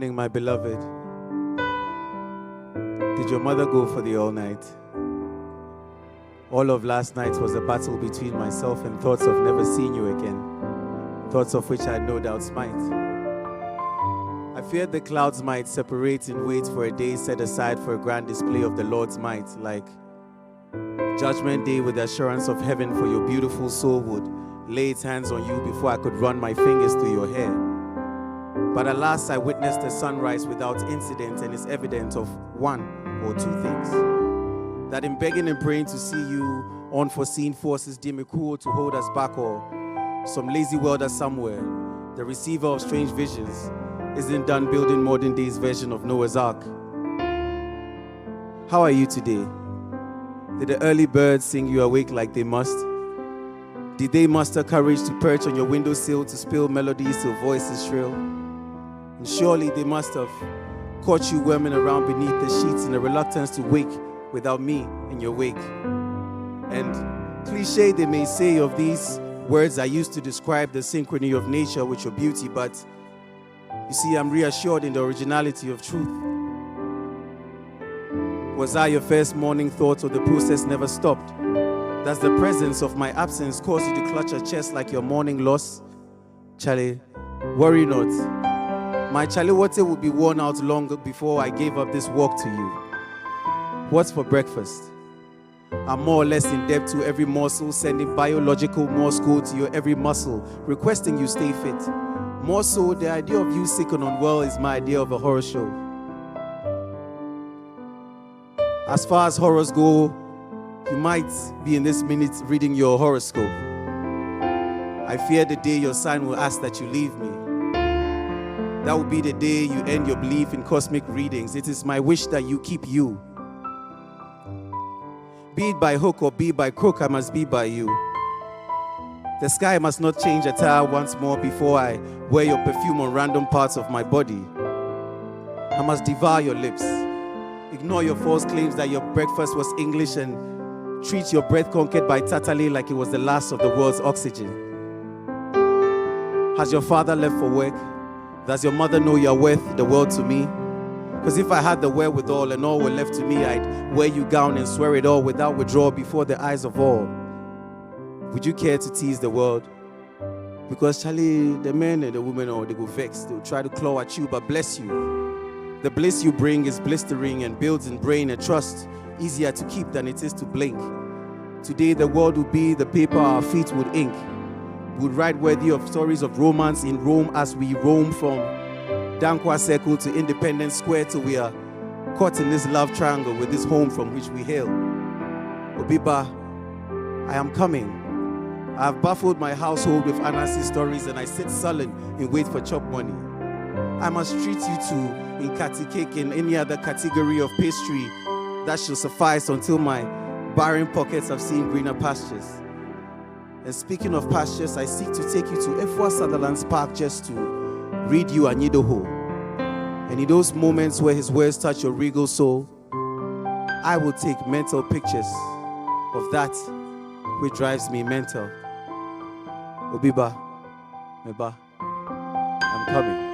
morning, my beloved. Did your mother go for the all night? All of last night was a battle between myself and thoughts of never seeing you again, thoughts of which I had no doubts might. I feared the clouds might separate and wait for a day set aside for a grand display of the Lord's might, like Judgment Day with the assurance of heaven for your beautiful soul would lay its hands on you before I could run my fingers through your hair. But alas, I witnessed the sunrise without incident, and it's evident of one or two things. That in begging and praying to see you, unforeseen forces deem it cruel to hold us back, or some lazy welder somewhere, the receiver of strange visions, isn't done building modern day's version of Noah's Ark. How are you today? Did the early birds sing you awake like they must? Did they muster courage to perch on your windowsill to spill melodies till voices shrill? And surely they must have caught you worming around beneath the sheets in a reluctance to wake without me in your wake. And cliche they may say of these words I used to describe the synchrony of nature with your beauty, but you see, I'm reassured in the originality of truth. Was I your first morning thought, or the process never stopped? Does the presence of my absence cause you to clutch your chest like your morning loss? Charlie, worry not. My Charlie water would be worn out long before I gave up this walk to you. What's for breakfast? I'm more or less in debt to every morsel, sending biological Morse code to your every muscle, requesting you stay fit. More so, the idea of you sick and unwell is my idea of a horror show. As far as horrors go, you might be in this minute reading your horoscope. I fear the day your sign will ask that you leave me. That will be the day you end your belief in cosmic readings. It is my wish that you keep you. Be it by hook or be it by crook, I must be by you. The sky must not change attire once more before I wear your perfume on random parts of my body. I must devour your lips, ignore your false claims that your breakfast was English, and treat your breath conquered by Tatale like it was the last of the world's oxygen. Has your father left for work? Does your mother know you're worth the world to me? Because if I had the wherewithal and all were left to me, I'd wear you gown and swear it all without withdrawal before the eyes of all. Would you care to tease the world? Because Charlie, the men and the women, they go vex. They'll try to claw at you, but bless you. The bliss you bring is blistering and builds in brain a trust easier to keep than it is to blink. Today the world would be the paper our feet would ink. We would write worthy of stories of romance in Rome as we roam from Dankwa Circle to Independence Square till we are caught in this love triangle with this home from which we hail. Obiba, I am coming. I have baffled my household with Anansi stories, and I sit sullen in wait for chop money. I must treat you to Nkati cake and any other category of pastry that shall suffice until my barren pockets have seen greener pastures. And speaking of pastures, I seek to take you to Efwa Sutherland's Park just to read you Anyidoho. And in those moments where his words touch your regal soul, I will take mental pictures of that which drives me mental. Obiba, Meba, I'm coming.